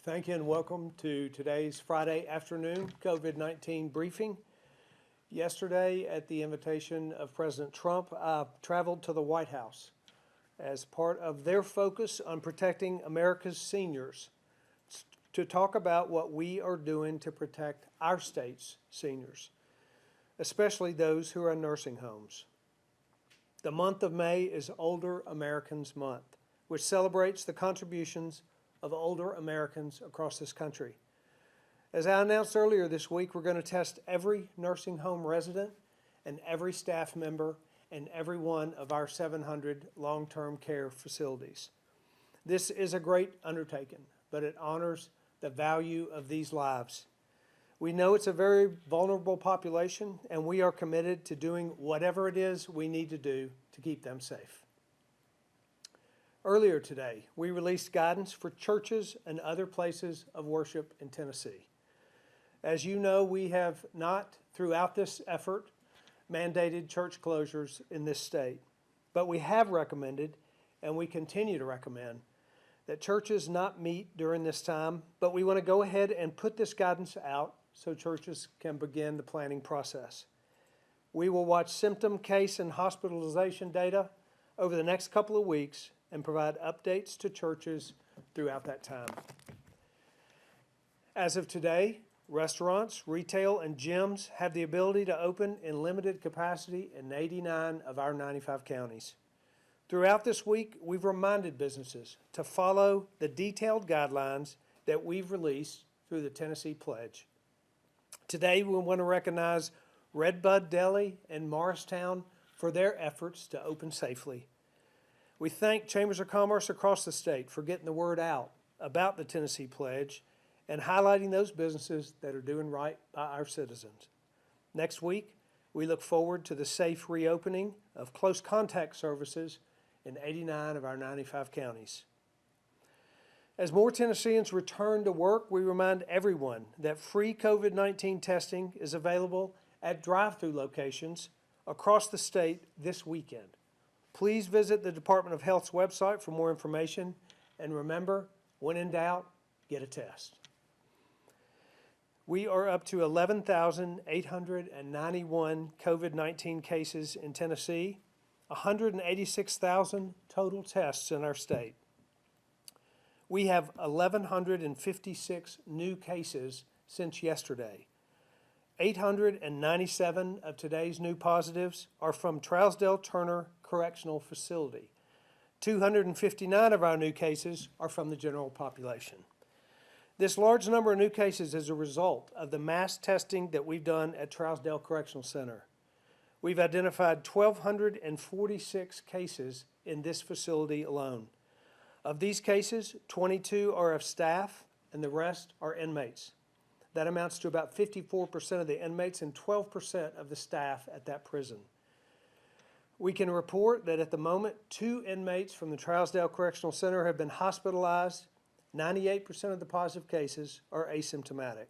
Thank you and welcome to today's Friday afternoon COVID-19 briefing. Yesterday, at the invitation of President Trump, I traveled to the White House as part of their focus on protecting America's seniors to talk about what we are doing to protect our state's seniors, especially those who are in nursing homes. The month of May is Older Americans Month, which celebrates the contributions of older Americans across this country. As I announced earlier this week, we're going to test every nursing home resident and every staff member and every one of our 700 long-term care facilities. This is a great undertaking, but it honors the value of these lives. We know it's a very vulnerable population, and we are committed to doing whatever it is we need to do to keep them safe. Earlier today, we released guidance for churches and other places of worship in Tennessee. As you know, we have not, throughout this effort, mandated church closures in this state, but we have recommended, and we continue to recommend, that churches not meet during this time, but we want to go ahead and put this guidance out so churches can begin the planning process. We will watch symptom, case, and hospitalization data over the next couple of weeks and provide updates to churches throughout that time. As of today, restaurants, retail, and gyms have the ability to open in limited capacity in 89 of our 95 counties. Throughout this week, we've reminded businesses to follow the detailed guidelines that we've released through the Tennessee Pledge. Today, we want to recognize Redbud Deli and Morristown for their efforts to open safely. We thank Chambers of Commerce across the state for getting the word out about the Tennessee Pledge and highlighting those businesses that are doing right by our citizens. Next week, we look forward to the safe reopening of close contact services in 89 of our 95 counties. As more Tennesseans return to work, we remind everyone that free COVID-19 testing is available at drive-through locations across the state this weekend. Please visit the Department of Health's website for more information, and remember, when in doubt, get a test. We are up to 11,891 COVID-19 cases in Tennessee, 186,000 total tests in our state. We have 1,156 new cases since yesterday. 897 of today's new positives are from Trousdale Turner Correctional Facility. 259 of our new cases are from the general population. This large number of new cases is a result of the mass testing that we've done at Trousdale Correctional Center. We've identified 1,246 cases in this facility alone. Of these cases, 22 are of staff and the rest are inmates. That amounts to about 54% of the inmates and 12% of the staff at that prison. We can report that at the moment, 2 inmates from the Trousdale Correctional Center have been hospitalized. 98% of the positive cases are asymptomatic.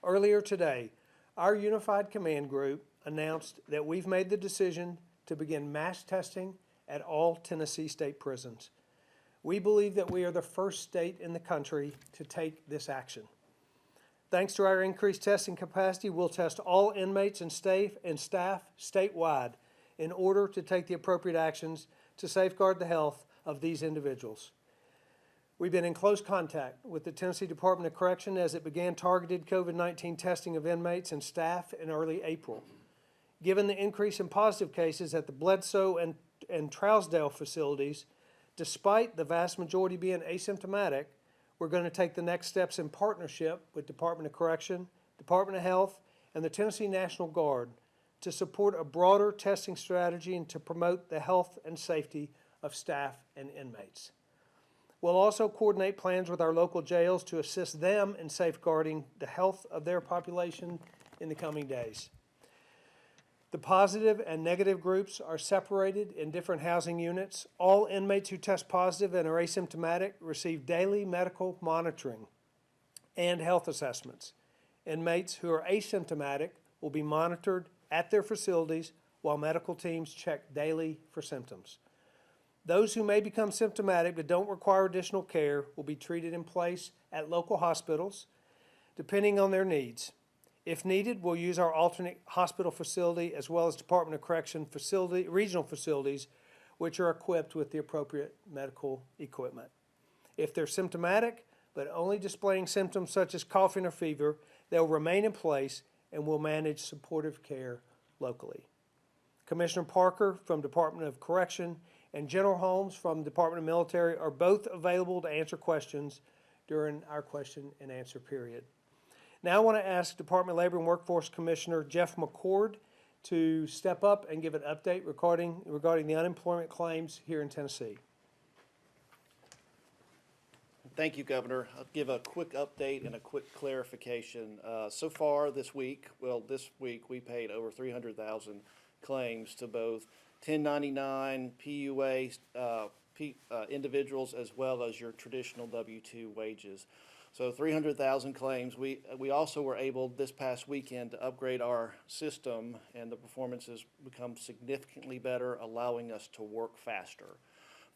Earlier today, our Unified Command Group announced that we've made the decision to begin mass testing at all Tennessee state prisons. We believe that we are the first state in the country to take this action. Thanks to our increased testing capacity, we'll test all inmates and staff statewide in order to take the appropriate actions to safeguard the health of these individuals. We've been in close contact with the Tennessee Department of Correction as it began targeted COVID-19 testing of inmates and staff in early April. Given the increase in positive cases at the Bledsoe and Trousdale facilities, despite the vast majority being asymptomatic, we're going to take the next steps in partnership with Department of Correction, Department of Health, and the Tennessee National Guard to support a broader testing strategy and to promote the health and safety of staff and inmates. We'll also coordinate plans with our local jails to assist them in safeguarding the health of their population in the coming days. The positive and negative groups are separated in different housing units. All inmates who test positive and are asymptomatic receive daily medical monitoring and health assessments. Inmates who are asymptomatic will be monitored at their facilities while medical teams check daily for symptoms. Those who may become symptomatic but don't require additional care will be treated in place at local hospitals, depending on their needs. If needed, we'll use our alternate hospital facility as well as Department of Correction regional facilities, which are equipped with the appropriate medical equipment. If they're symptomatic, but only displaying symptoms such as coughing or fever, they'll remain in place and will manage supportive care locally. Commissioner Parker from Department of Correction and General Holmes from Department of Military are both available to answer questions during our question and answer period. Now I want to ask Department of Labor and Workforce Commissioner Jeff McCord to step up and give an update regarding the unemployment claims here in Tennessee. Thank you, Governor. I'll give a quick update and a quick clarification. So far this week we paid over 300,000 claims to both 1099 PUA individuals as well as your traditional W-2 wages. So 300,000 claims. We also were able this past weekend to upgrade our system, and the performance has become significantly better, allowing us to work faster.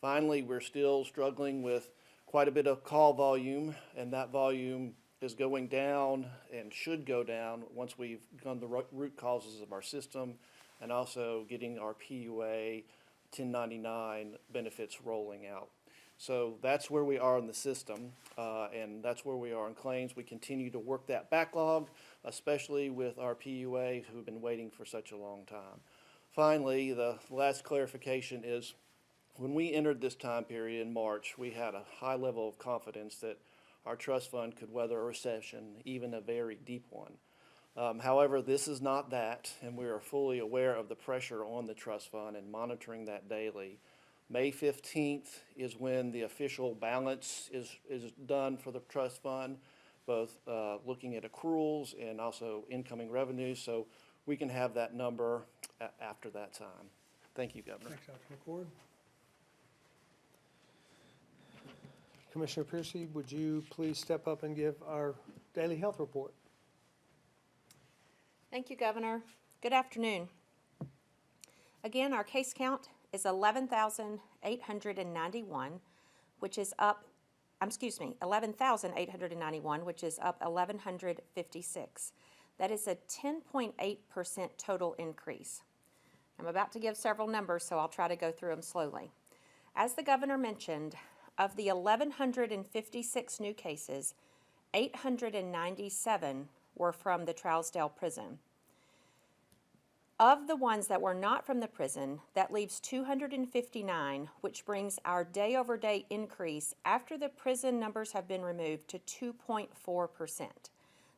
Finally, we're still struggling with quite a bit of call volume, and that volume is going down and should go down once we've done the root causes of our system and also getting our PUA 1099 benefits rolling out. So that's where we are in the system, and that's where we are in claims. We continue to work that backlog, especially with our PUA who've been waiting for such a long time. Finally, the last clarification is when we entered this time period in March, we had a high level of confidence that our trust fund could weather a recession, even a very deep one. However, this is not that, and we are fully aware of the pressure on the trust fund and monitoring that daily. May 15th is when the official balance is done for the trust fund, both looking at accruals and also incoming revenues, so we can have that number after that time. Thank you, Governor. Thanks, Dr. McCord. Commissioner Piercy, would you please step up and give our daily health report? Thank you, Governor. Good afternoon. Again, our case count is 11,891, which is up, 11,891, which is up 1,156. That is a 10.8% total increase. I'm about to give several numbers, so I'll try to go through them slowly. As the Governor mentioned, of the 1,156 new cases, 897 were from the Trousdale prison. Of the ones that were not from the prison, that leaves 259, which brings our day-over-day increase after the prison numbers have been removed to 2.4%.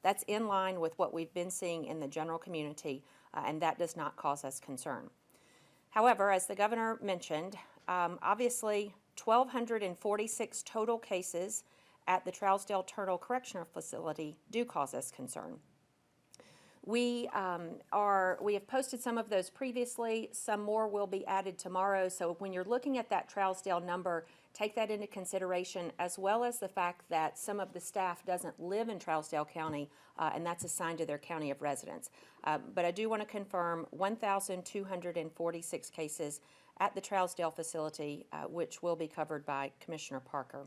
That's in line with what we've been seeing in the general community, and that does not cause us concern. However, as the Governor mentioned, obviously 1,246 total cases at the Trousdale Turtle Correctional Facility do cause us concern. We have posted some of those previously. Some more will be added tomorrow. So when you're looking at that Trousdale number, take that into consideration, as well as the fact that some of the staff doesn't live in Trousdale County, and that's assigned to their county of residence. But I do want to confirm 1,246 cases at the Trousdale facility, which will be covered by Commissioner Parker.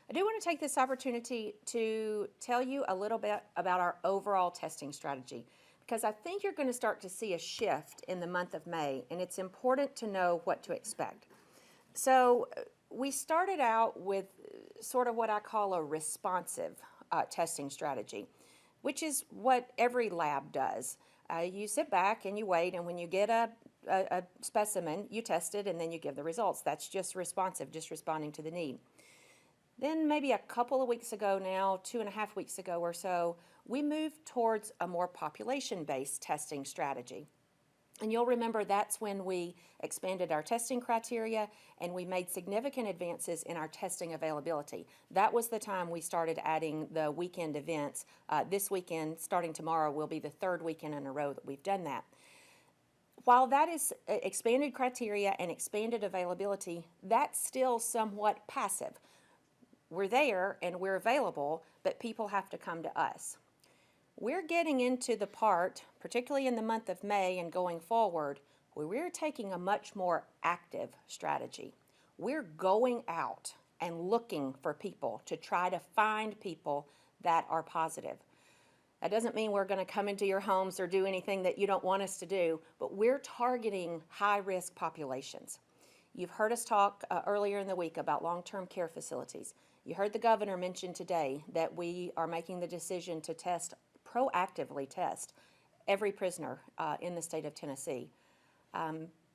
I do want to take this opportunity to tell you a little bit about our overall testing strategy, because I think you're going to start to see a shift in the month of May, and it's important to know what to expect. So we started out with sort of what I call a responsive testing strategy, which is what every lab does. You sit back and you wait, and when you get a specimen, you test it, and then you give the results. That's just responsive, just responding to the need. Then maybe a couple of weeks ago now, 2.5 weeks ago or so, we moved towards a more population-based testing strategy. And you'll remember that's when we expanded our testing criteria and we made significant advances in our testing availability. That was the time we started adding the weekend events. This weekend, starting tomorrow, will be the third weekend in a row that we've done that. While that is expanded criteria and expanded availability, that's still somewhat passive. We're there and we're available, but people have to come to us. We're getting into the part, particularly in the month of May and going forward, Well, we're taking a much more active strategy. We're going out and looking for people to try to find people that are positive. That doesn't mean we're going to come into your homes or do anything that you don't want us to do, but we're targeting high-risk populations. You've heard us talk earlier in the week about long-term care facilities. You heard the governor mention today that we are making the decision to proactively test every prisoner in the state of Tennessee.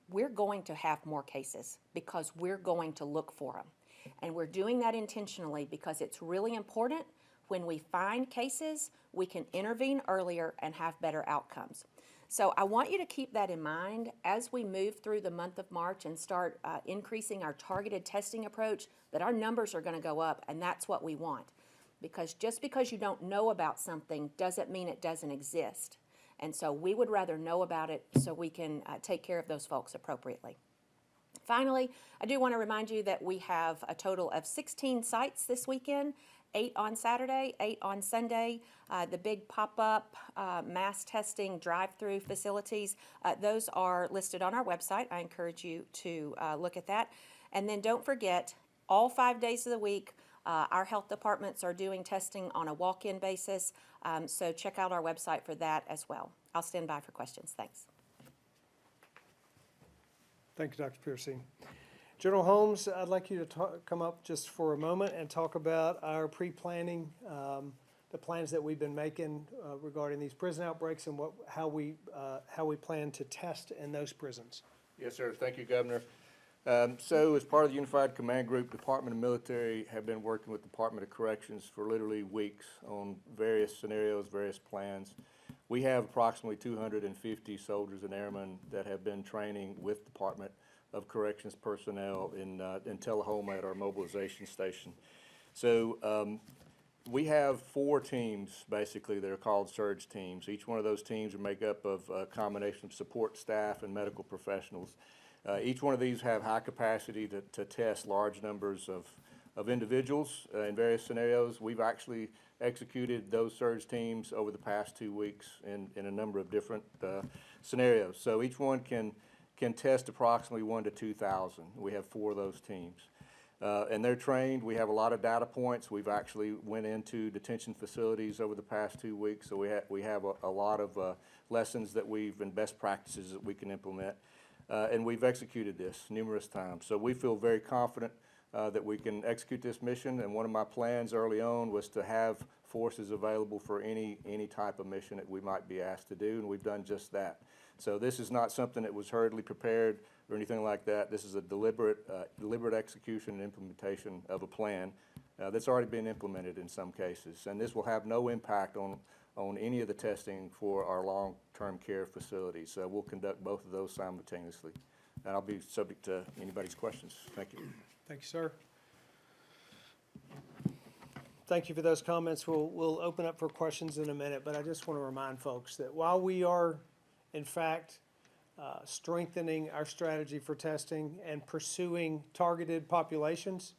We're going to have more cases because we're going to look for them. And we're doing that intentionally because it's really important. When we find cases, we can intervene earlier and have better outcomes. So I want you to keep that in mind as we move through the month of March and start increasing our targeted testing approach, that our numbers are going to go up, and that's what we want. Because just because you don't know about something doesn't mean it doesn't exist. And so we would rather know about it so we can take care of those folks appropriately. Finally, I do want to remind you that we have a total of 16 sites this weekend, 8 on Saturday, 8 on Sunday. The big pop-up mass testing drive-through facilities, those are listed on our website. I encourage you to look at that. And then don't forget, all 5 days of the week, our health departments are doing testing on a walk-in basis, so check out our website for that as well. I'll stand by for questions. Thanks. Thank you, Dr. Piercy. General Holmes, I'd like you to come up just for a moment and talk about our pre-planning, the plans that we've been making regarding these prison outbreaks and how we plan to test in those prisons. Yes, sir. Thank you, Governor. So as part of the Unified Command Group, Department of Military have been working with Department of Corrections for literally weeks on various scenarios, various plans. We have approximately 250 soldiers and airmen that have been training with Department of Corrections personnel in Tullahoma at our mobilization station. So we have 4 teams, basically, that are called surge teams. Each one of those teams are made up of a combination of support staff and medical professionals. Each one of these have high capacity to test large numbers of individuals in various scenarios. We've actually executed those surge teams over the past 2 weeks in a number of different scenarios. So each one can test approximately 1 to 2,000. We have 4 of those teams. And they're trained. We have a lot of data points. We've actually went into detention facilities over the past 2 weeks, so we have a lot of lessons and best practices that we can implement. And we've executed this numerous times. So we feel very confident that we can execute this mission. And one of my plans early on was to have forces available for any type of mission that we might be asked to do, and we've done just that. So this is not something that was hurriedly prepared or anything like that. This is a deliberate execution and implementation of a plan that's already been implemented in some cases. And this will have no impact on any of the testing for our long-term care facilities. We'll conduct both of those simultaneously. And I'll be subject to anybody's questions. Thank you. Thank you, sir. Thank you for those comments. We'll open up for questions in a minute, but I just want to remind folks that while we are, in fact, strengthening our strategy for testing and pursuing targeted populations,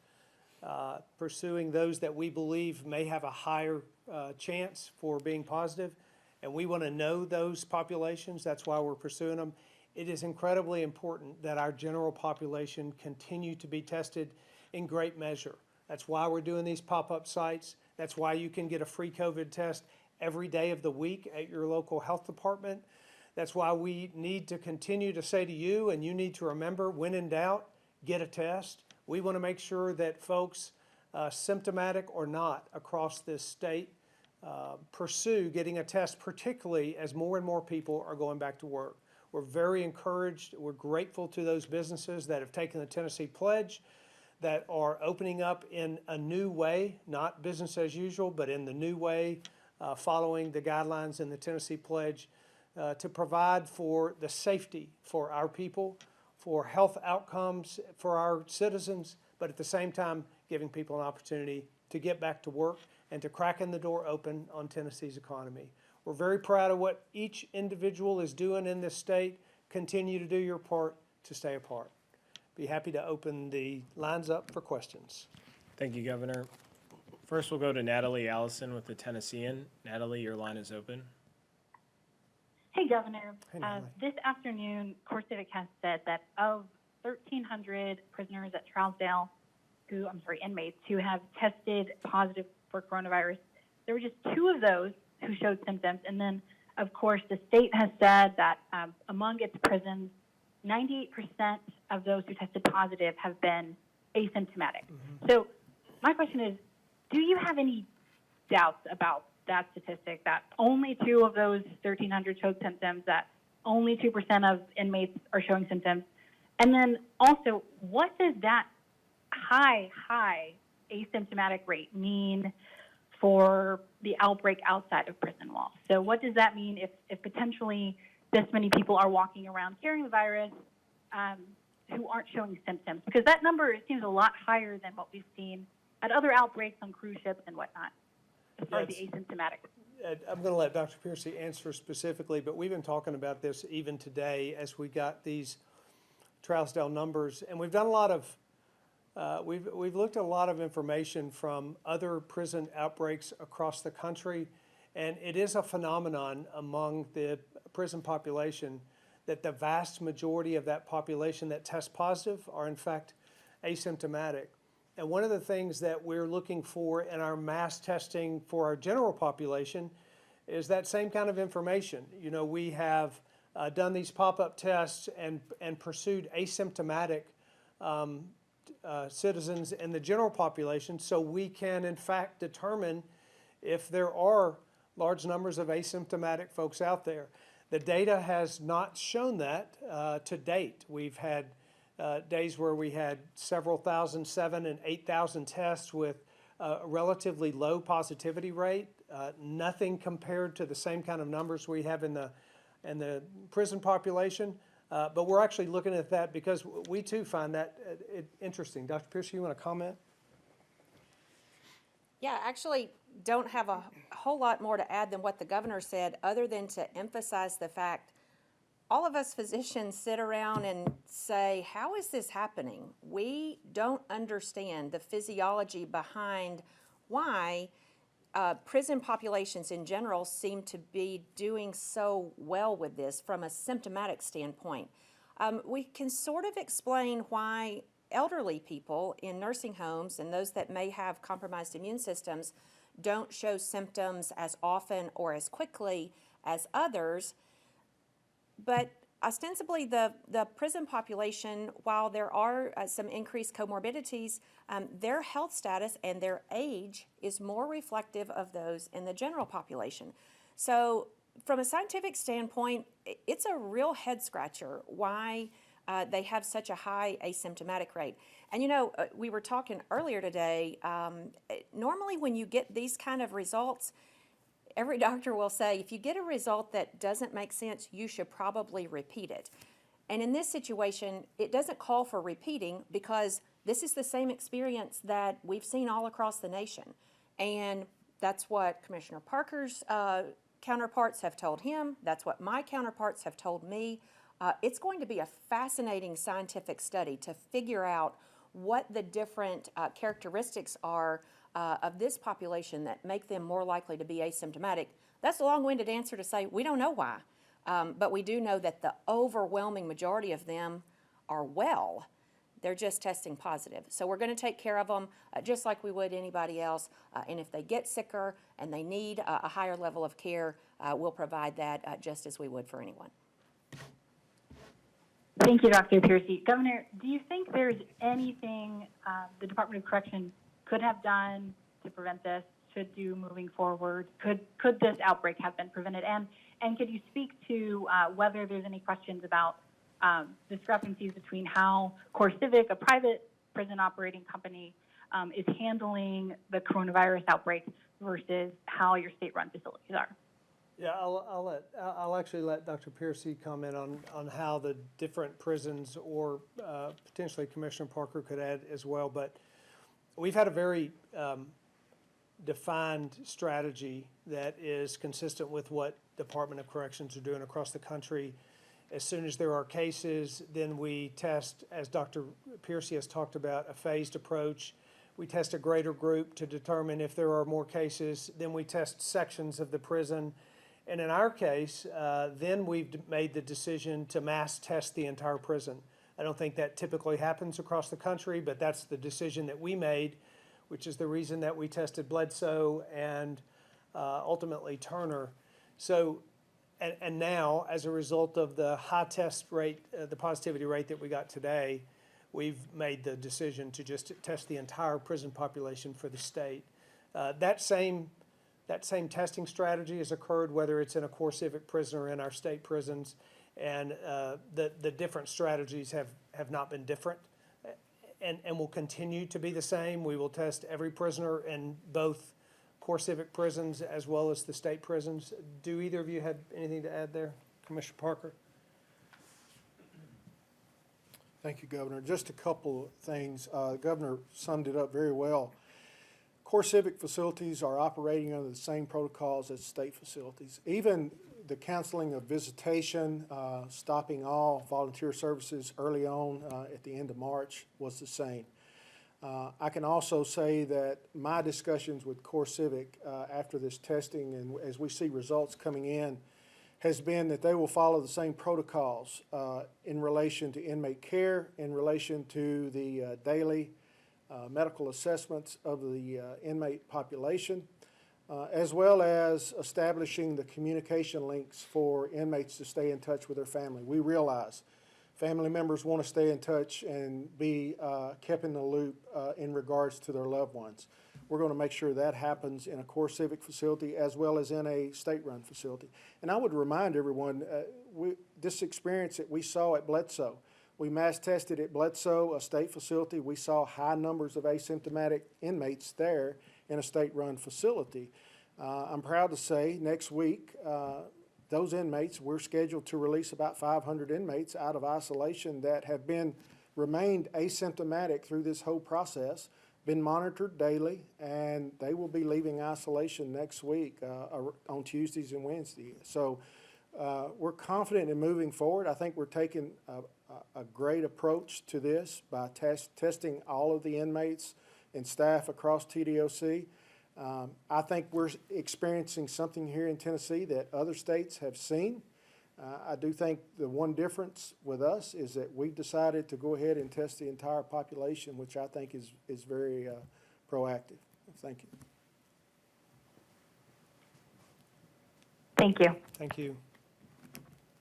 pursuing those that we believe may have a higher chance for being positive, and we want to know those populations. That's why we're pursuing them. It is incredibly important that our general population continue to be tested in great measure. That's why we're doing these pop-up sites. That's why you can get a free COVID test every day of the week at your local health department. That's why we need to continue to say to you, and you need to remember, when in doubt, get a test. We want to make sure that folks, symptomatic or not, across this state, pursue getting a test, particularly as more and more people are going back to work. We're very encouraged. We're grateful to those businesses that have taken the Tennessee Pledge, that are opening up in a new way, not business as usual, but in the new way, following the guidelines in the Tennessee Pledge, to provide for the safety for our people, for health outcomes for our citizens, but at the same time, giving people an opportunity to get back to work and to cracking the door open on Tennessee's economy. We're very proud of what each individual is doing in this state. Continue to do your part to stay apart. Be happy to open the lines up for questions. Thank you, Governor. First, we'll go to Natalie Allison with the Tennessean. Natalie, your line is open. Hey Governor. Hey, Natalie. This afternoon, CoreCivic has said that of 1,300 prisoners at Trousdale, inmates who have tested positive for coronavirus, there were just 2 of those who showed symptoms. And then, of course, the state has said that among its prisons, 98% of those who tested positive have been asymptomatic. So my question is, do you have any doubts about that statistic, that only 2 of those 1,300 showed symptoms, that only 2% of inmates are showing symptoms? And then also, what does that high asymptomatic rate mean for the outbreak outside of prison walls? So what does that mean if potentially this many people are walking around carrying the virus who aren't showing symptoms? Because that number seems a lot higher than what we've seen at other outbreaks on cruise ships and whatnot, as far as the asymptomatic. I'm going to let Dr. Piercy answer specifically, but we've been talking about this even today as we got these Trousdale numbers, and we've done a lot of we've looked at a lot of information from other prison outbreaks across the country, and it is a phenomenon among the prison population that the vast majority of that population that test positive are in fact asymptomatic. And one of the things that we're looking for in our mass testing for our general population is that same kind of information. You know, we have done these pop-up tests and pursued asymptomatic citizens in the general population, so we can in fact determine if there are large numbers of asymptomatic folks out there. The data has not shown that to date. We've had days where we had several thousand, 7,000 and 8,000 tests with a relatively low positivity rate, nothing compared to the same kind of numbers we have in the prison population. But we're actually looking at that because we too find that interesting. Dr. Pierce, you want to comment? Yeah, actually don't have a whole lot more to add than what the governor said, other than to emphasize the fact all of us physicians sit around and say, how is this happening? We don't understand the physiology behind why prison populations in general seem to be doing so well with this from a symptomatic standpoint. We can sort of explain why elderly people in nursing homes and those that may have compromised immune systems don't show symptoms as often or as quickly as others. But ostensibly, the prison population, while there are some increased comorbidities, their health status and their age is more reflective of those in the general population. So from a scientific standpoint, it's a real head scratcher why they have such a high asymptomatic rate. And you know, we were talking earlier today, normally when you get these kind of results, every doctor will say, if you get a result that doesn't make sense, you should probably repeat it. And in this situation, it doesn't call for repeating because this is the same experience that we've seen all across the nation. And that's what Commissioner Parker's counterparts have told him. That's what my counterparts have told me. It's going to be a fascinating scientific study to figure out what the different characteristics are of this population that make them more likely to be asymptomatic. That's a long-winded answer to say we don't know why, but we do know that the overwhelming majority of them are well. They're just testing positive. So we're going to take care of them just like we would anybody else. And if they get sicker and they need a higher level of care, we'll provide that just as we would for anyone. Thank you, Dr. Piercy. Governor, do you think there's anything the Department of Corrections could have done to prevent this, should do moving forward? Could this outbreak have been prevented? And could you speak to whether there's any questions about discrepancies between how CoreCivic, a private prison operating company, is handling the coronavirus outbreak versus how your state-run facilities are? Yeah, I'll actually let Dr. Piercy comment on how the different prisons or potentially Commissioner Parker could add as well. But we've had a very defined strategy that is consistent with what Department of Corrections are doing across the country. As soon as there are cases, then we test, as Dr. Piercy has talked about, a phased approach. We test a greater group to determine if there are more cases. Then we test sections of the prison. And in our case, then we've made the decision to mass test the entire prison. I don't think that typically happens across the country, but that's the decision that we made, which is the reason that we tested Bledsoe and ultimately Turner. So, and now, as a result of the high test rate, the positivity rate that we got today, we've made the decision to just test the entire prison population for the state. That same testing strategy has occurred whether it's in a core civic prison or in our state prisons, and the different strategies have not been different, and will continue to be the same. We will test every prisoner in both core civic prisons as well as the state prisons. Do either of you have anything to add there? Commissioner Parker? Thank you, Governor. Just a couple of things. The Governor summed it up very well. Core civic facilities are operating under the same protocols as state facilities. Even the canceling of visitation, stopping all volunteer services early on at the end of March was the same. I can also say that my discussions with Core Civic after this testing and as we see results coming in has been that they will follow the same protocols in relation to inmate care, in relation to the daily medical assessments of the inmate population, as well as establishing the communication links for inmates to stay in touch with their family. We realize family members want to stay in touch and be kept in the loop in regards to their loved ones. We're going to make sure that happens in a core civic facility as well as in a state-run facility. And I would remind everyone, this experience that we saw at Bledsoe, we mass tested at Bledsoe, a state facility. We saw high numbers of asymptomatic inmates there in a state-run facility. I'm proud to say next week, those inmates, we're scheduled to release about 500 inmates out of isolation that have remained asymptomatic through this whole process, been monitored daily, and they will be leaving isolation next week on Tuesdays and Wednesdays. So we're confident in moving forward. I think we're taking a great approach to this by testing all of the inmates and staff across TDOC. I think we're experiencing something here in Tennessee that other states have seen. I do think the one difference with us is that we've decided to go ahead and test the entire population, which I think is very proactive. Thank you. Thank you. Thank you.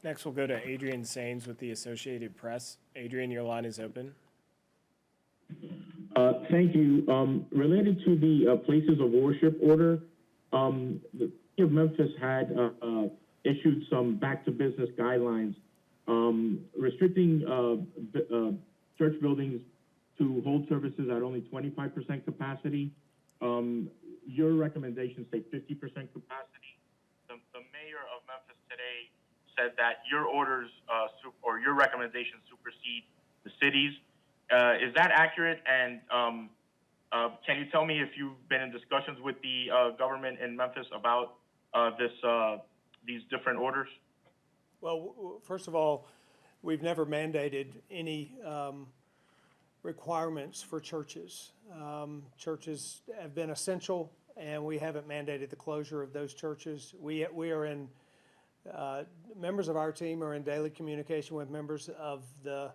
Next, we'll go to Adrian Saines with the Associated Press. Adrian, your line is open. Thank you. Related to the places of worship order, the City of Memphis had issued some back-to-business guidelines restricting church buildings to hold services at only 25% capacity. Your recommendations say 50% capacity. The mayor of Memphis today said that your orders or your recommendations supersede the city's. Is that accurate? And can you tell me if you've been in discussions with the government in Memphis about these different orders? Well, first of all, we've never mandated any requirements for churches. Churches have been essential, and we haven't mandated the closure of those churches. We are in, members of our team are in daily communication with members of the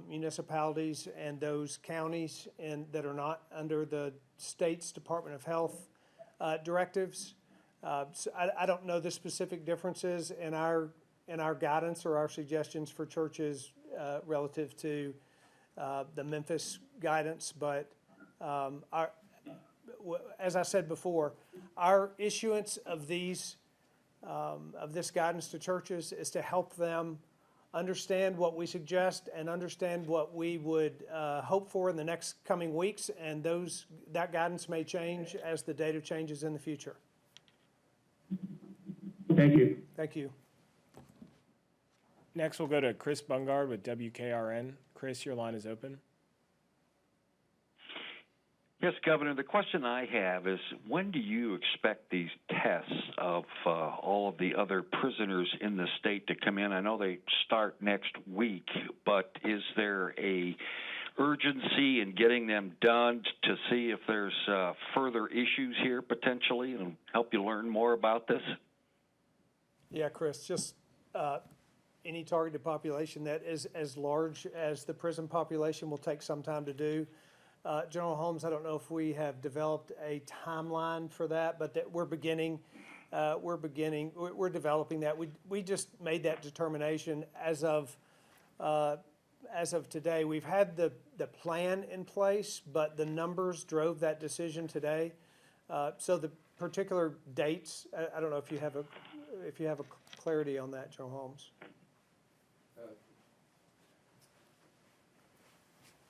municipalities and those counties that are not under the state's Department of Health directives. So I don't know the specific differences in our guidance or our suggestions for churches relative to the Memphis guidance, but as I said before, our issuance of this guidance to churches is to help them understand what we suggest and understand what we would hope for in the next coming weeks, and that guidance may change as the data changes in the future. Thank you. Thank you. Next, we'll go to Chris Bungard with WKRN. Chris, your line is open. Yes, Governor, the question I have is, when do you expect these tests of all of the other prisoners in the state to come in? I know they start next week, but is there a urgency in getting them done to see if there's further issues here potentially and help you learn more about this? Yeah, Chris, just any targeted population that is as large as the prison population will take some time to do. General Holmes, I don't know if we have developed a timeline for that, but that we're developing that. We just made that determination as of today. We've had the plan in place, but the numbers drove that decision today. So the particular dates, I don't know if you have a clarity on that, General Holmes.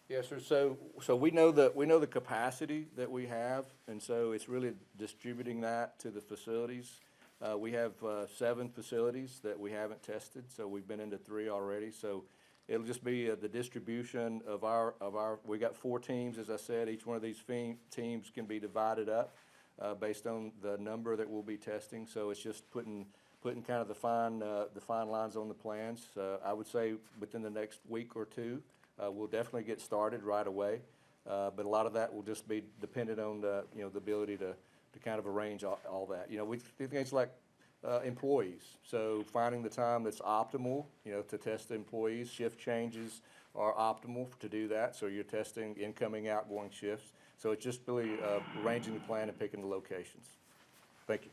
Yes, sir. So we know the capacity that we have, and so it's really distributing that to the facilities. We have 7 facilities that we haven't tested, so we've been into 3 already. So it'll just be the distribution of our. We got 4 teams, as I said. Each one of these teams can be divided up based on the number that we'll be testing. So it's just putting kind of the fine lines on the plans. I would say within the next week or 2. We'll definitely get started right away, but a lot of that will just be dependent on the ability to kind of arrange all that. We do things like employees, so finding the time that's optimal, to test the employees. Shift changes are optimal to do that, so you're testing incoming, outgoing shifts. So it's just really arranging the plan and picking the locations. Thank you.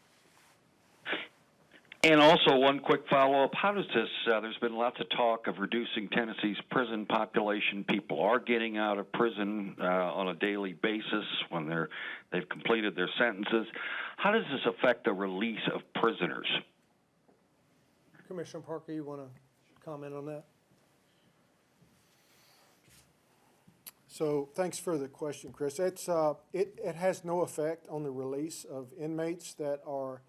And also, one quick follow-up. How does this, there's been lots of talk of reducing Tennessee's prison population. People are getting out of prison on a daily basis when they've completed their sentences. How does this affect the release of prisoners? Commissioner Parker, you want to comment on that? So thanks for the question, Chris. It has no effect on the release of inmates that are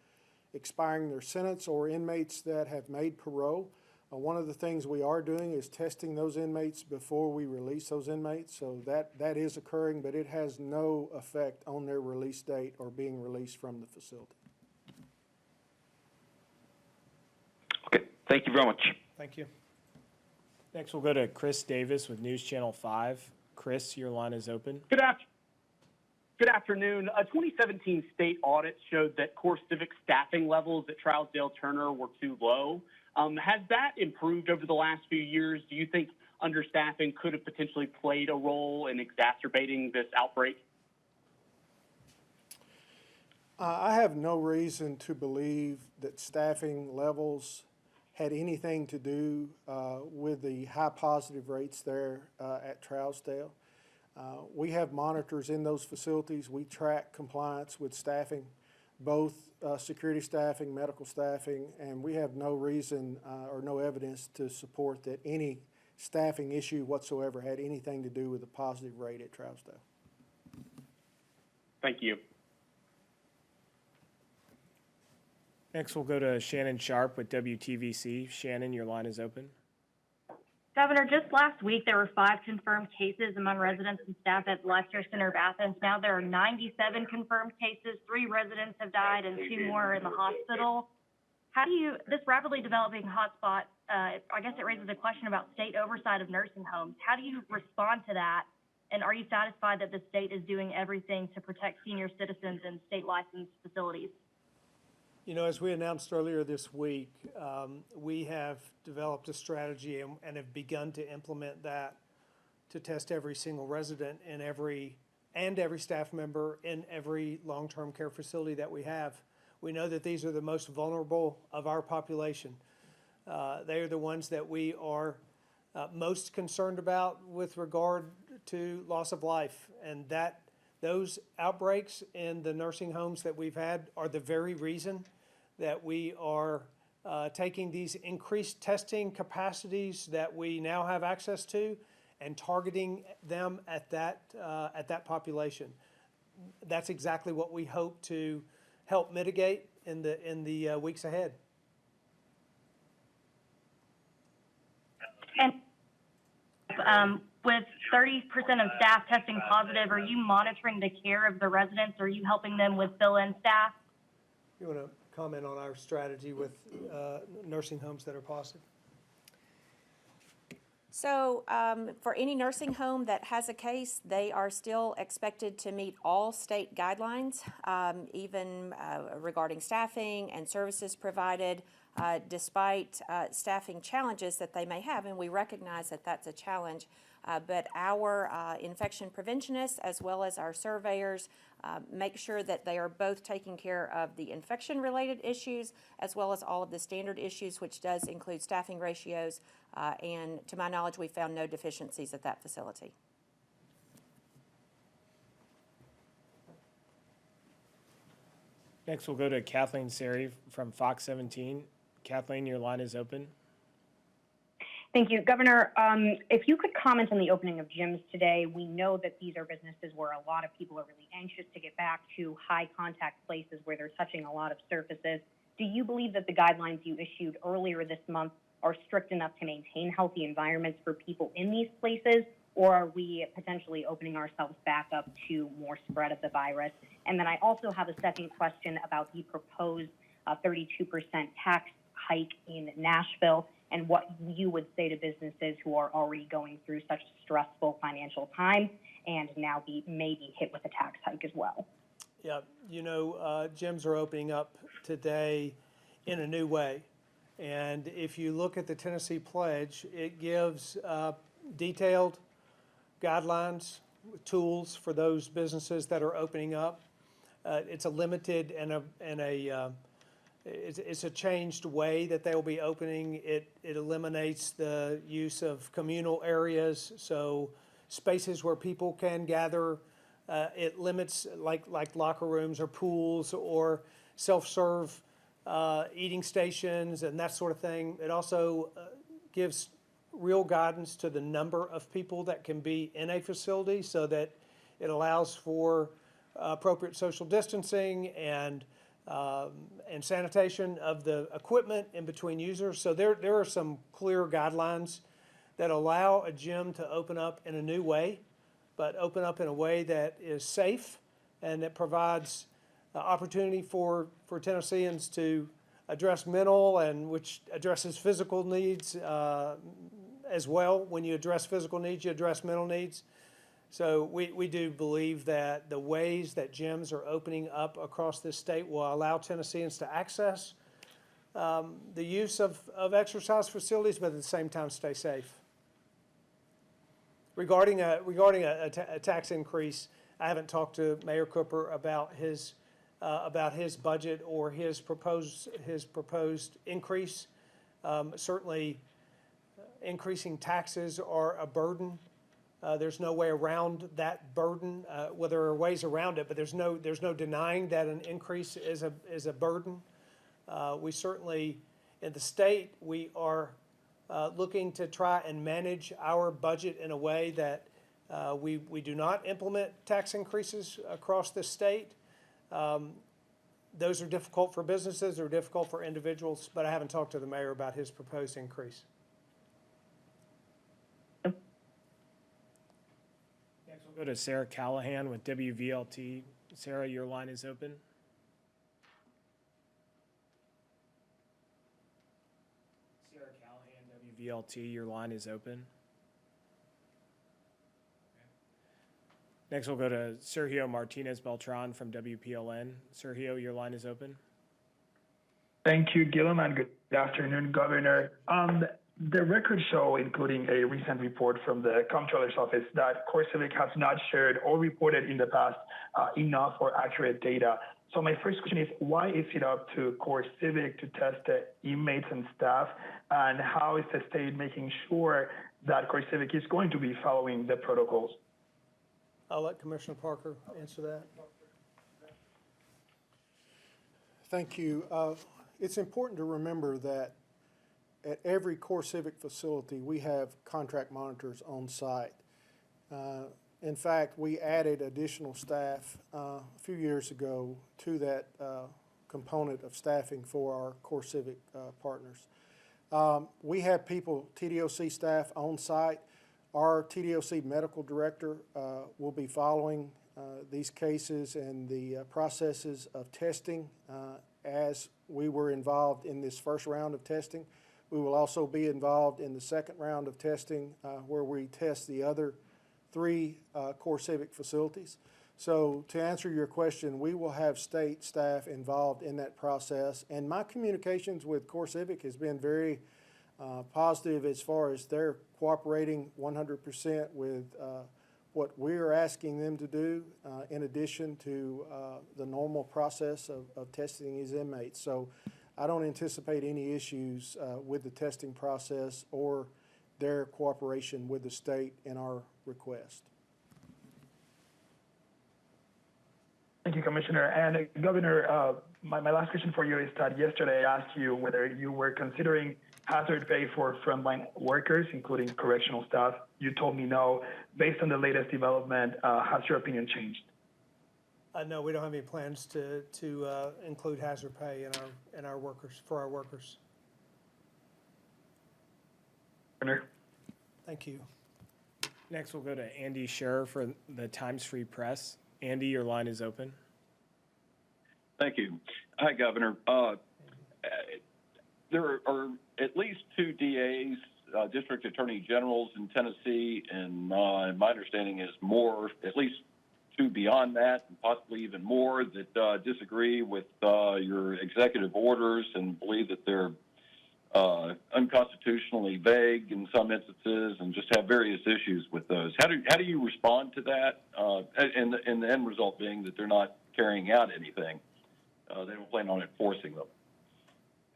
expiring their sentence or inmates that have made parole. One of the things we are doing is testing those inmates before we release those inmates. So that is occurring, but it has no effect on their release date or being released from the facility. Okay, thank you very much. Thank you. Next, we'll go to Chris Davis with News Channel 5. Chris, your line is open. Good afternoon. A 2017 state audit showed that core civic staffing levels at Trousdale Turner were too low. Has that improved over the last few years? Do you think understaffing could have potentially played a role in exacerbating this outbreak? I have no reason to believe that staffing levels had anything to do with the high positive rates there at Trousdale. We have monitors in those facilities. We track compliance with staffing, both security staffing, medical staffing, and we have no reason or no evidence to support that any staffing issue whatsoever had anything to do with the positive rate at Trousdale. Thank you. Next, we'll go to Shannon Sharp with WTVC. Shannon, your line is open. Governor, just last week there were 5 confirmed cases among residents and staff at Leicester Center of Athens. Now there are 97 confirmed cases. 3 residents have died and 2 more are in the hospital. How do you, this rapidly developing hotspot, I guess it raises a question about state oversight of nursing homes. How do you respond to that? And are you satisfied that the state is doing everything to protect senior citizens in state licensed facilities? As we announced earlier this week, we have developed a strategy and have begun to implement that to test every single resident and every staff member in every long-term care facility that we have. We know that these are the most vulnerable of our population. They are the ones that we are most concerned about with regard to loss of life, and those outbreaks in the nursing homes that we've had are the very reason that we are taking these increased testing capacities that we now have access to and targeting them at that population. That's exactly what we hope to help mitigate in the weeks ahead. And with 30% of staff testing positive, are you monitoring the care of the residents? Or are you helping them with fill-in staff? You want to comment on our strategy with nursing homes that are positive? So for any nursing home that has a case, they are still expected to meet all state guidelines, even regarding staffing and services provided. despite staffing challenges that they may have, and we recognize that that's a challenge. But our infection preventionists, as well as our surveyors, make sure that they are both taking care of the infection-related issues as well as all of the standard issues, which does include staffing ratios. And to my knowledge, we found no deficiencies at that facility. Next, we'll go to Kathleen Seri from Fox 17. Kathleen, your line is open. Thank you. Governor, if you could comment on the opening of gyms today. We know that these are businesses where a lot of people are really anxious to get back to high contact places where they're touching a lot of surfaces. Do you believe that the guidelines you issued earlier this month are strict enough to maintain healthy environments for people in these places, or are we potentially opening ourselves back up to more spread of the virus? And then I also have a second question about the proposed 32% tax hike in Nashville, and what you would say to businesses who are already going through such a stressful financial time and now may be hit with a tax hike as well. Yeah, you know, gyms are opening up today in a new way. And if you look at the Tennessee Pledge, it gives detailed guidelines, tools for those businesses that are opening up. It's a limited it's a changed way that they will be opening. It eliminates the use of communal areas, so spaces where people can gather. It limits like locker rooms or pools or self-serve eating stations and that sort of thing. It also gives real guidance to the number of people that can be in a facility, so that it allows for appropriate social distancing and sanitation of the equipment in between users. So there are some clear guidelines that allow a gym to open up in a new way, but open up in a way that is safe and that provides opportunity for Tennesseans to address mental, and which addresses physical needs as well. When you address physical needs, you address mental needs. So we do believe that the ways that gyms are opening up across this state will allow Tennesseans to access the use of exercise facilities, but at the same time stay safe. Regarding a tax increase, I haven't talked to Mayor Cooper about his budget or his proposed increase. Certainly, increasing taxes are a burden. There's no way around that burden. Well, there are ways around it, but there's no denying that an increase is a burden. We certainly, in the state, we are looking to try and manage our budget in a way that we do not implement tax increases across the state. Those are difficult for businesses, they're difficult for individuals, but I haven't talked to the mayor about his proposed increase. Next, we'll go to Sarah Callahan with WVLT. Sarah, your line is open. Sarah Callahan, WVLT, your line is open. Next, we'll go to Sergio Martinez Beltran from WPLN. Sergio, your line is open. Thank you, Gillum, and good afternoon, Governor. The records show, including a recent report from the Comptroller's Office, that CoreCivic has not shared or reported in the past enough or accurate data. So my first question is, why is it up to CoreCivic to test the inmates and staff, and how is the state making sure that CoreCivic is going to be following the protocols? I'll let Commissioner Parker answer that. Thank you. It's important to remember that at every CoreCivic facility, we have contract monitors on site. In fact, we added additional staff a few years ago to that component of staffing for our CoreCivic partners. We have people, TDOC staff on site. Our TDOC medical director will be following these cases and the processes of testing as we were involved in this first round of testing. We will also be involved in the second round of testing where we test the other 3 CoreCivic facilities. So to answer your question, we will have state staff involved in that process. And my communications with CoreCivic has been very positive as far as they're cooperating 100% with what we're asking them to do, in addition to the normal process of testing these inmates. So I don't anticipate any issues with the testing process or their cooperation with the state in our request. Thank you, Commissioner. And Governor, my last question for you is that yesterday I asked you whether you were considering hazard pay for frontline workers, including correctional staff. You told me no. Based on the latest development, has your opinion changed? No, we don't have any plans to include hazard pay in our workers, for our workers. Governor. Thank you. Next, we'll go to Andy Scherer for the Times Free Press. Andy, your line is open. Thank you. Hi, Governor. There are at least 2 DAs, district attorney generals in Tennessee, and my understanding is more, at least 2 beyond that, and possibly even more, that disagree with your executive orders and believe that they're unconstitutionally vague in some instances, and just have various issues with those. How do you respond to that? And the end result being that they're not carrying out anything. They don't plan on enforcing them.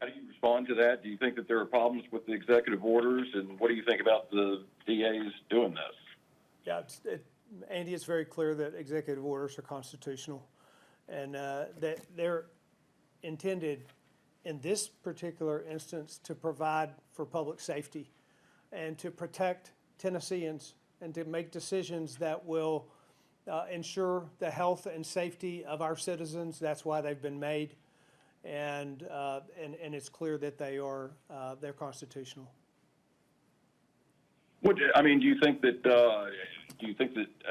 How do you respond to that? Do you think that there are problems with the executive orders, and what do you think about the DAs doing this? Yeah, Andy, it's very clear that executive orders are constitutional, and that they're intended in this particular instance to provide for public safety and to protect Tennesseans and to make decisions that will ensure the health and safety of our citizens. That's why they've been made, and it's clear that they're constitutional. What, I mean, do you think that?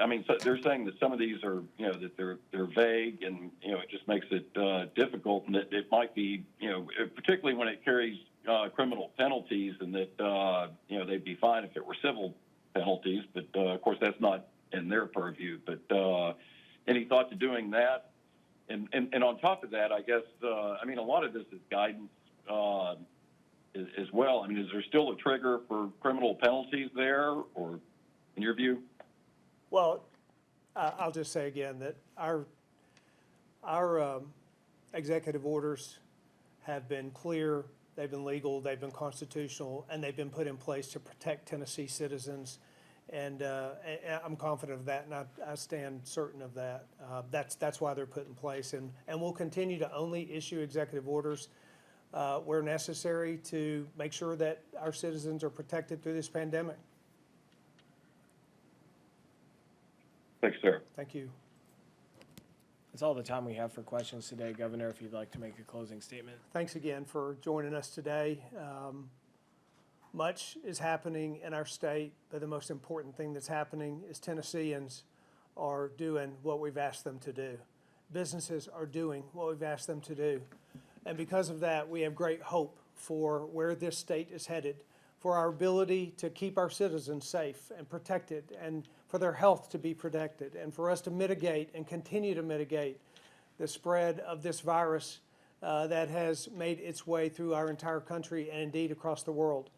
I mean, so they're saying that some of these are, that they're vague, and it just makes it difficult, and that it might be, particularly when it carries criminal penalties, and that they'd be fine if it were civil penalties, but of course that's not in their purview. But any thought to doing that? And on top of that, I guess I mean, a lot of this is guidance. As well. I mean, is there still a trigger for criminal penalties there, or in your view? Well, I'll just say again that our executive orders have been clear, they've been legal, they've been constitutional, and they've been put in place to protect Tennessee citizens. And I'm confident of that, and I stand certain of that. That's why they're put in place, and we'll continue to only issue executive orders where necessary to make sure that our citizens are protected through this pandemic. Thanks, sir. Thank you. That's all the time we have for questions today. Governor, if you'd like to make a closing statement. Thanks again for joining us today. Much is happening in our state, but the most important thing that's happening is Tennesseans are doing what we've asked them to do. Businesses are doing what we've asked them to do. And because of that, we have great hope for where this state is headed, for our ability to keep our citizens safe and protected, and for their health to be protected, and for us to mitigate and continue to mitigate the spread of this virus that has made its way through our entire country and indeed across the world.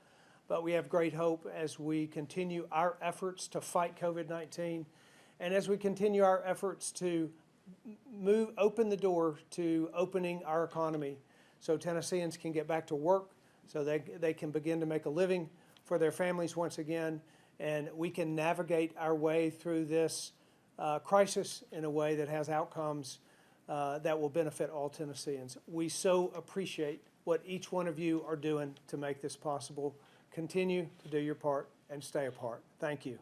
But we have great hope as we continue our efforts to fight COVID-19, and as we continue our efforts to open the door to opening our economy so Tennesseans can get back to work, so they can begin to make a living for their families once again, and we can navigate our way through this crisis in a way that has outcomes that will benefit all Tennesseans. We so appreciate what each one of you are doing to make this possible. Continue to do your part and stay apart. Thank you.